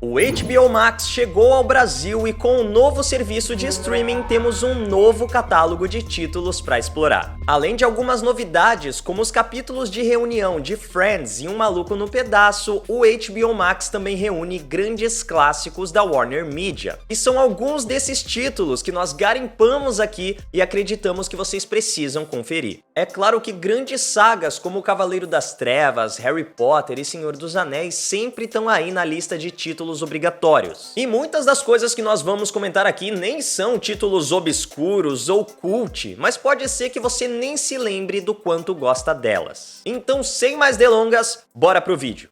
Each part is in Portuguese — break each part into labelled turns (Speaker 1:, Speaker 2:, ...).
Speaker 1: O HBO Max chegou ao Brasil e com o novo serviço de streaming temos um novo catálogo de títulos para explorar. Além de algumas novidades, como os capítulos de reunião de Friends e Um Maluco no Pedaço, o HBO Max também reúne grandes clássicos da Warner Media. E são alguns desses títulos que nós garimpamos aqui e acreditamos que vocês precisam conferir. É claro que grandes sagas como Cavaleiro das Trevas, Harry Potter e Senhor dos Anéis sempre estão aí na lista de títulos obrigatórios. E muitas das coisas que nós vamos comentar aqui nem são títulos obscuros ou cult, mas pode ser que você nem se lembre do quanto gosta delas. Então, sem mais delongas, bora pro vídeo.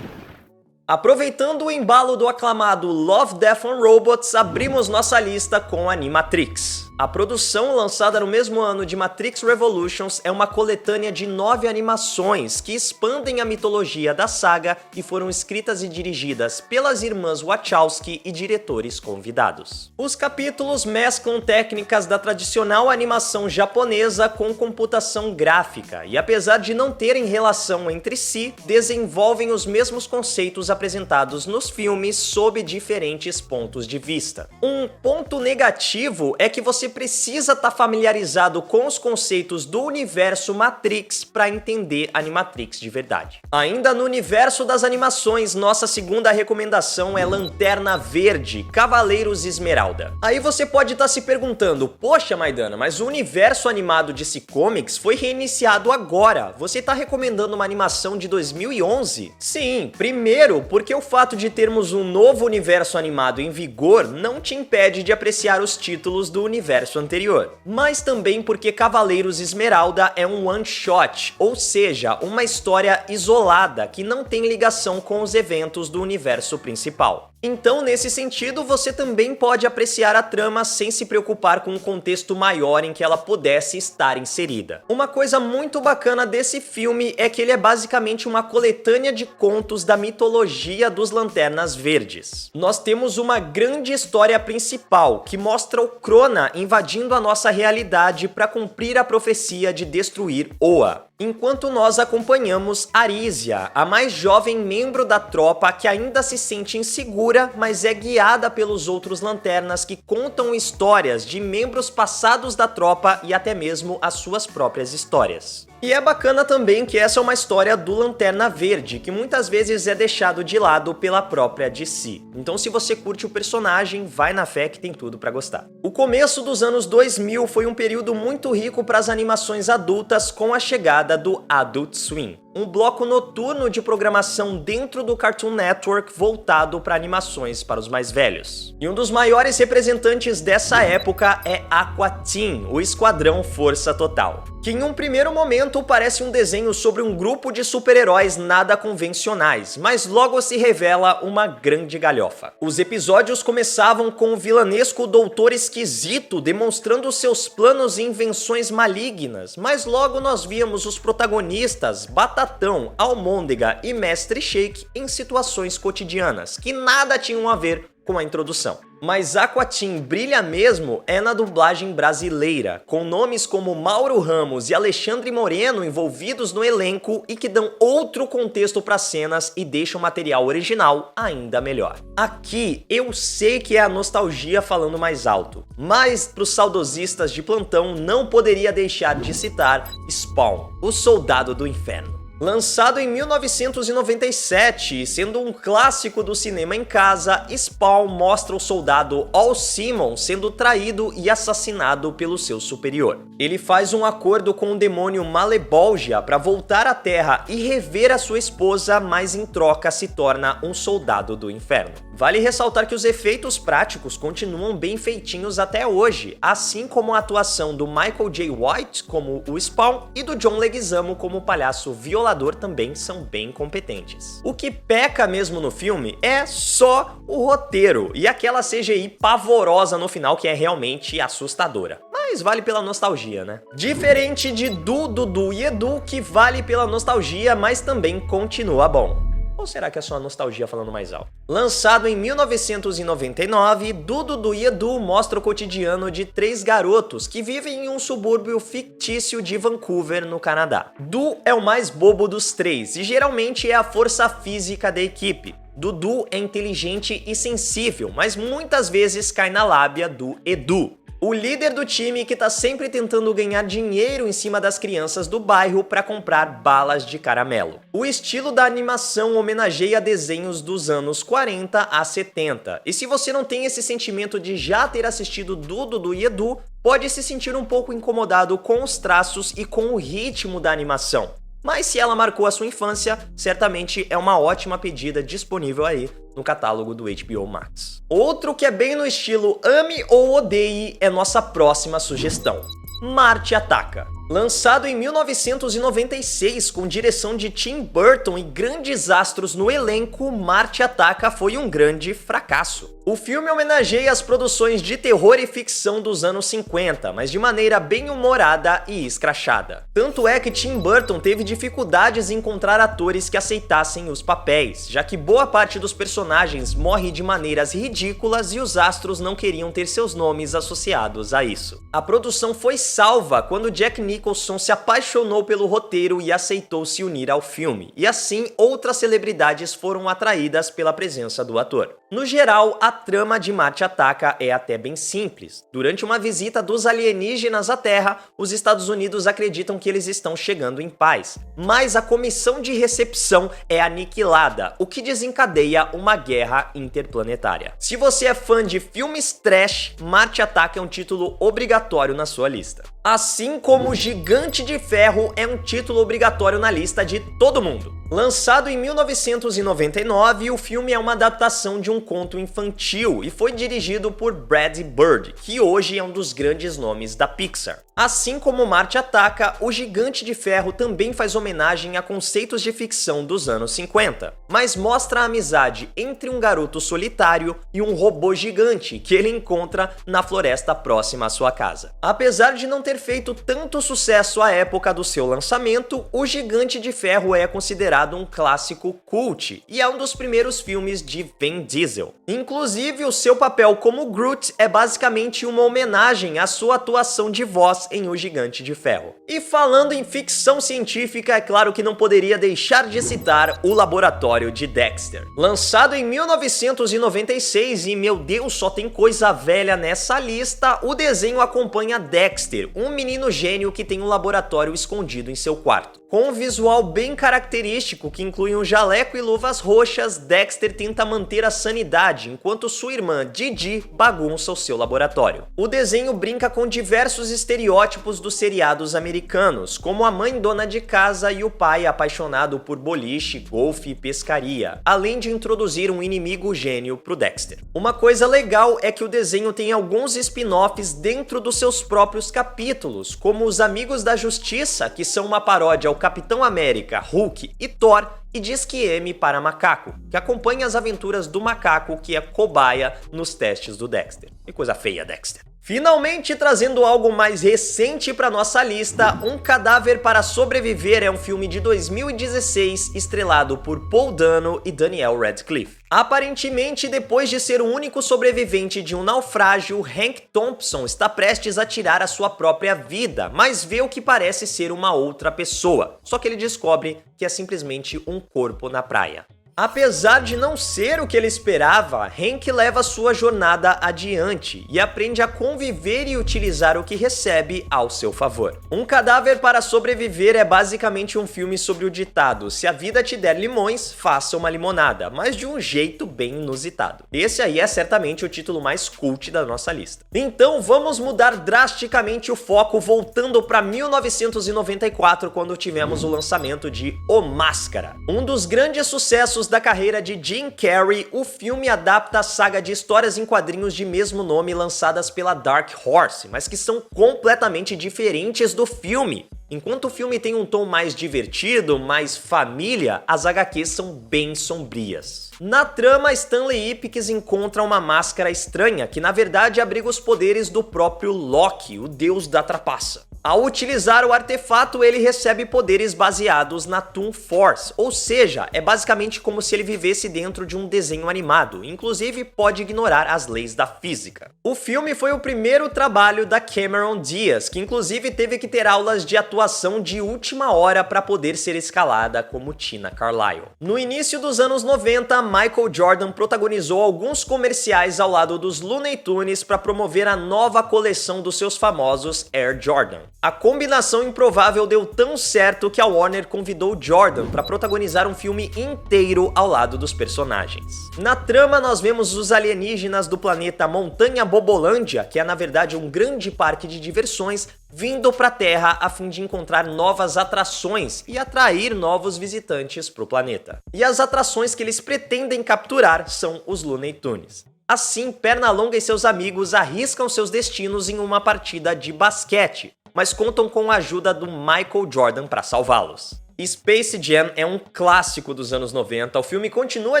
Speaker 1: Aproveitando o embalo do aclamado Love, Death and Robots, abrimos nossa lista com Animatrix. A produção, lançada no mesmo ano de Matrix Revolutions, é uma coletânea de 9 animações que expandem a mitologia da saga e foram escritas e dirigidas pelas irmãs Wachowski e diretores convidados. Os capítulos mesclam técnicas da tradicional animação japonesa com computação gráfica e, apesar de não terem relação entre si, desenvolvem os mesmos conceitos apresentados nos filmes sob diferentes pontos de vista. Um ponto negativo é que você precisa estar familiarizado com os conceitos do universo Matrix para entender Animatrix de verdade. Ainda no universo das animações, nossa segunda recomendação é Lanterna Verde, Cavaleiros Esmeralda. Aí você pode estar se perguntando, poxa Maidana, mas o universo animado de DC Comics foi reiniciado agora, você está recomendando uma animação de 2011? Sim, primeiro porque o fato de termos um novo universo animado em vigor não te impede de apreciar os títulos do universo anterior, mas também porque Cavaleiros Esmeralda é um one-shot, ou seja, uma história isolada que não tem ligação com os eventos do universo principal. Então, nesse sentido, você também pode apreciar a trama sem se preocupar com um contexto maior em que ela pudesse estar inserida. Uma coisa muito bacana desse filme é que ele é basicamente uma coletânea de contos da mitologia dos Lanternas Verdes. Nós temos uma grande história principal que mostra o Crona invadindo a nossa realidade para cumprir a profecia de destruir Oa. Enquanto nós acompanhamos Arisia, a mais jovem membro da tropa que ainda se sente insegura, mas é guiada pelos outros lanternas que contam histórias de membros passados da tropa e até mesmo as suas próprias histórias. E é bacana também que essa é uma história do Lanterna Verde, que muitas vezes é deixado de lado pela própria DC. Então se você curte o personagem, vai na fé que tem tudo pra gostar. O começo dos anos 2000 foi um período muito rico para as animações adultas com a chegada do Adult Swim, um bloco noturno de programação dentro do Cartoon Network voltado para animações para os mais velhos. E um dos maiores representantes dessa época é Aqua Teen, o Esquadrão Força Total, que em um primeiro momento parece um desenho sobre um grupo de super-heróis nada convencionais, mas logo se revela uma grande galhofa. Os episódios começavam com o vilanesco Doutor Esquisito demonstrando seus planos e invenções malignas, mas logo nós víamos os protagonistas, Batatão, Almôndega e Mestre Shake em situações cotidianas, que nada tinham a ver com a introdução. Mas Aqua Teen brilha mesmo é na dublagem brasileira, com nomes como Mauro Ramos e Alexandre Moreno envolvidos no elenco e que dão outro contexto para as cenas e deixam o material original ainda melhor. Aqui eu sei que é a nostalgia falando mais alto, mas para os saudosistas de plantão não poderia deixar de citar Spawn, o Soldado do Inferno. Lançado em 1997, sendo um clássico do cinema em casa, Spawn mostra o soldado Al Simon sendo traído e assassinado pelo seu superior. Ele faz um acordo com o demônio Malebolgia para voltar à Terra e rever a sua esposa, mas em troca se torna um soldado do inferno. Vale ressaltar que os efeitos práticos continuam bem feitinhos até hoje, assim como a atuação do Michael J. White como o Spawn e do John Leguizamo como o palhaço violador também são bem competentes. O que peca mesmo no filme é só o roteiro e aquela CGI pavorosa no final que é realmente assustadora. Mas vale pela nostalgia, né? Diferente de Dudu e Edu, que vale pela nostalgia, mas também continua bom. Ou será que é só a nostalgia falando mais alto? Lançado em 1999, Dudu do Edu mostra o cotidiano de 3 garotos que vivem em um subúrbio fictício de Vancouver, no Canadá. Du é o mais bobo dos 3 e geralmente é a força física da equipe. Dudu é inteligente e sensível, mas muitas vezes cai na lábia do Edu, o líder do time que tá sempre tentando ganhar dinheiro em cima das crianças do bairro para comprar balas de caramelo. O estilo da animação homenageia desenhos dos anos 40 a 70, e se você não tem esse sentimento de já ter assistido Dudu e Edu, pode se sentir um pouco incomodado com os traços e com o ritmo da animação. Mas se ela marcou a sua infância, certamente é uma ótima pedida disponível aí no catálogo do HBO Max. Outro que é bem no estilo ame ou odeie é nossa próxima sugestão: Marte Ataca. Lançado em 1996 com direção de Tim Burton e grandes astros no elenco, Marte Ataca foi um grande fracasso. O filme homenageia as produções de terror e ficção dos anos 50, mas de maneira bem humorada e escrachada. Tanto é que Tim Burton teve dificuldades em encontrar atores que aceitassem os papéis, já que boa parte dos personagens morre de maneiras ridículas e os astros não queriam ter seus nomes associados a isso. A produção foi salva quando Jack Nicholson se apaixonou pelo roteiro e aceitou se unir ao filme, e assim outras celebridades foram atraídas pela presença do ator. No geral, a trama de Marte Ataca é até bem simples. Durante uma visita dos alienígenas à Terra, os Estados Unidos acreditam que eles estão chegando em paz, mas a comissão de recepção é aniquilada, o que desencadeia uma guerra interplanetária. Se você é fã de filmes trash, Marte Ataca é um título obrigatório na sua lista. Assim como Gigante de Ferro é um título obrigatório na lista de todo mundo. Lançado em 1999, o filme é uma adaptação de um conto infantil e foi dirigido por Brad Bird, que hoje é um dos grandes nomes da Pixar. Assim como Marte Ataca, o Gigante de Ferro também faz homenagem a conceitos de ficção dos anos 50, mas mostra a amizade entre um garoto solitário e um robô gigante que ele encontra na floresta próxima à sua casa. Apesar de não ter feito tanto sucesso à época do seu lançamento, o Gigante de Ferro é considerado um clássico cult e é um dos primeiros filmes de Vin Diesel. Inclusive, o seu papel como Groot é basicamente uma homenagem à sua atuação de voz em O Gigante de Ferro. E falando em ficção científica, é claro que não poderia deixar de citar O Laboratório de Dexter. Lançado em 1996 e, meu Deus, só tem coisa velha nessa lista, o desenho acompanha Dexter, um menino gênio que tem um laboratório escondido em seu quarto. Com um visual bem característico que inclui um jaleco e luvas roxas, Dexter tenta manter a sanidade enquanto sua irmã Didi bagunça o seu laboratório. O desenho brinca com diversos estereótipos dos seriados americanos, como a mãe dona de casa e o pai apaixonado por boliche, golfe e pescaria, além de introduzir um inimigo gênio pro Dexter. Uma coisa legal é que o desenho tem alguns spin-offs dentro dos seus próprios capítulos, como os Amigos da Justiça, que são uma paródia ao Capitão América, Hulk e Thor, e Disque M para Macaco, que acompanha as aventuras do macaco que é cobaia nos testes do Dexter. Que coisa feia, Dexter. Finalmente trazendo algo mais recente para nossa lista, Um Cadáver para Sobreviver é um filme de 2016 estrelado por Paul Dano e Daniel Radcliffe. Aparentemente, depois de ser o único sobrevivente de um naufrágio, Hank Thompson está prestes a tirar a sua própria vida, mas vê o que parece ser uma outra pessoa, só que ele descobre que é simplesmente um corpo na praia. Apesar de não ser o que ele esperava, Hank leva sua jornada adiante e aprende a conviver e utilizar o que recebe ao seu favor. Um Cadáver para Sobreviver é basicamente um filme sobre o ditado: se a vida te der limões, faça uma limonada, mas de um jeito bem inusitado. Esse aí é certamente o título mais cult da nossa lista. Então vamos mudar drasticamente o foco, voltando para 1994, quando tivemos o lançamento de O Máscara. Um dos grandes sucessos da carreira de Jim Carrey, o filme adapta a saga de histórias em quadrinhos de mesmo nome lançadas pela Dark Horse, mas que são completamente diferentes do filme. Enquanto o filme tem um tom mais divertido, mais família, as HQs são bem sombrias. Na trama, Stanley Ipkiss encontra uma máscara estranha que na verdade abriga os poderes do próprio Loki, o deus da trapaça. Ao utilizar o artefato, ele recebe poderes baseados na Toon Force, ou seja, é basicamente como se ele vivesse dentro de um desenho animado, inclusive pode ignorar as leis da física. O filme foi o primeiro trabalho da Cameron Diaz, que inclusive teve que ter aulas de atuação de última hora para poder ser escalada como Tina Carlisle. No início dos anos 90, Michael Jordan protagonizou alguns comerciais ao lado dos Looney Tunes para promover a nova coleção dos seus famosos Air Jordan. A combinação improvável deu tão certo que a Warner convidou Jordan para protagonizar um filme inteiro ao lado dos personagens. Na trama, nós vemos os alienígenas do planeta Montanha Bobolândia, que é na verdade um grande parque de diversões, vindo para a Terra a fim de encontrar novas atrações e atrair novos visitantes para o planeta. E as atrações que eles pretendem capturar são os Looney Tunes. Assim, Pernalonga e seus amigos arriscam seus destinos em uma partida de basquete, mas contam com a ajuda do Michael Jordan para salvá-los. Space Jam é um clássico dos anos 90, o filme continua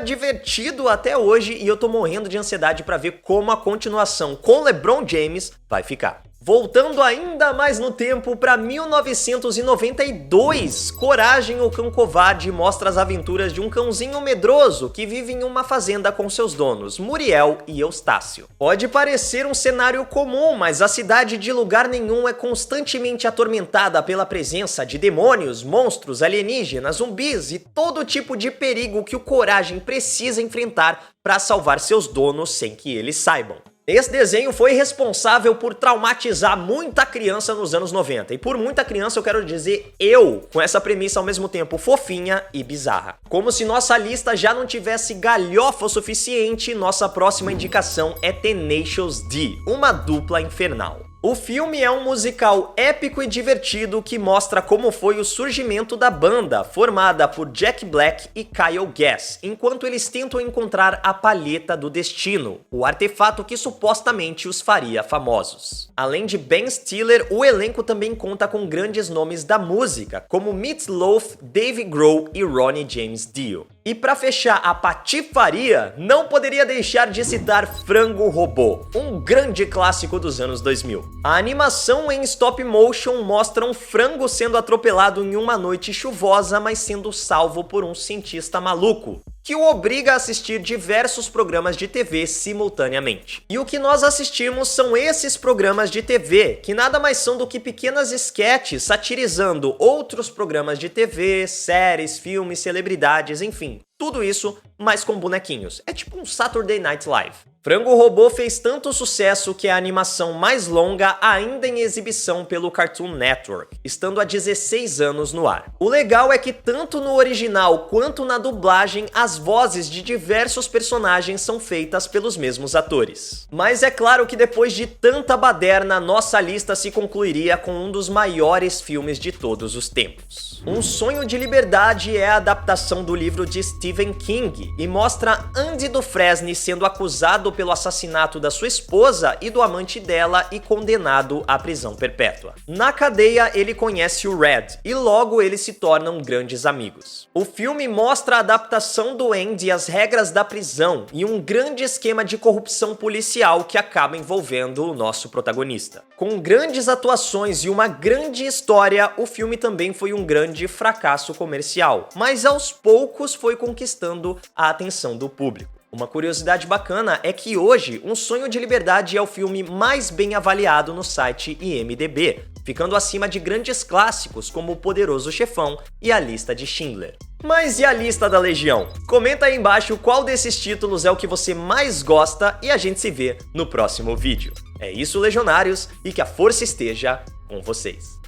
Speaker 1: divertido até hoje e eu tô morrendo de ansiedade para ver como a continuação com LeBron James vai ficar. Voltando ainda mais no tempo para 1992, Coragem, o Cão Covarde mostra as aventuras de um cãozinho medroso que vive em uma fazenda com seus donos, Muriel e Eustácio. Pode parecer um cenário comum, mas a cidade de lugar nenhum é constantemente atormentada pela presença de demônios, monstros, alienígenas, zumbis e todo tipo de perigo que o Coragem precisa enfrentar para salvar seus donos sem que eles saibam. Esse desenho foi responsável por traumatizar muita criança nos anos 90, e por muita criança eu quero dizer eu, com essa premissa ao mesmo tempo fofinha e bizarra. Como se nossa lista já não tivesse galhofa o suficiente, nossa próxima indicação é Tenacious D, uma dupla infernal. O filme é um musical épico e divertido que mostra como foi o surgimento da banda, formada por Jack Black e Kyle Gass, enquanto eles tentam encontrar a palheta do destino, o artefato que supostamente os faria famosos. Além de Ben Stiller, o elenco também conta com grandes nomes da música, como Meat Loaf, Dave Grohl e Ronnie James Dio. E para fechar a patifaria, não poderia deixar de citar Frango Robô, um grande clássico dos anos 2000. A animação em stop motion mostra um frango sendo atropelado em uma noite chuvosa, mas sendo salvo por um cientista maluco, que o obriga a assistir diversos programas de TV simultaneamente. E o que nós assistimos são esses programas de TV, que nada mais são do que pequenas esquetes satirizando outros programas de TV, séries, filmes, celebridades, enfim. Tudo isso, mas com bonequinhos. É tipo um Saturday Night Live. Frango Robô fez tanto sucesso que é a animação mais longa ainda em exibição pelo Cartoon Network, estando há 16 anos no ar. O legal é que tanto no original quanto na dublagem, as vozes de diversos personagens são feitas pelos mesmos atores. Mas é claro que depois de tanta baderna, nossa lista se concluiria com um dos maiores filmes de todos os tempos. Um Sonho de Liberdade é a adaptação do livro de Stephen King e mostra Andy Dufresne sendo acusado pelo assassinato da sua esposa e do amante dela e condenado à prisão perpétua. Na cadeia, ele conhece o Red e logo eles se tornam grandes amigos. O filme mostra a adaptação do Andy às regras da prisão e um grande esquema de corrupção policial que acaba envolvendo o nosso protagonista. Com grandes atuações e uma grande história, o filme também foi um grande fracasso comercial, mas aos poucos foi conquistando a atenção do público. Uma curiosidade bacana é que hoje Um Sonho de Liberdade é o filme mais bem avaliado no site IMDb, ficando acima de grandes clássicos como O Poderoso Chefão e A Lista de Schindler. Mas e a lista da Legião? Comenta aí embaixo qual desses títulos é o que você mais gosta e a gente se vê no próximo vídeo. É isso, legionários, e que a força esteja com vocês.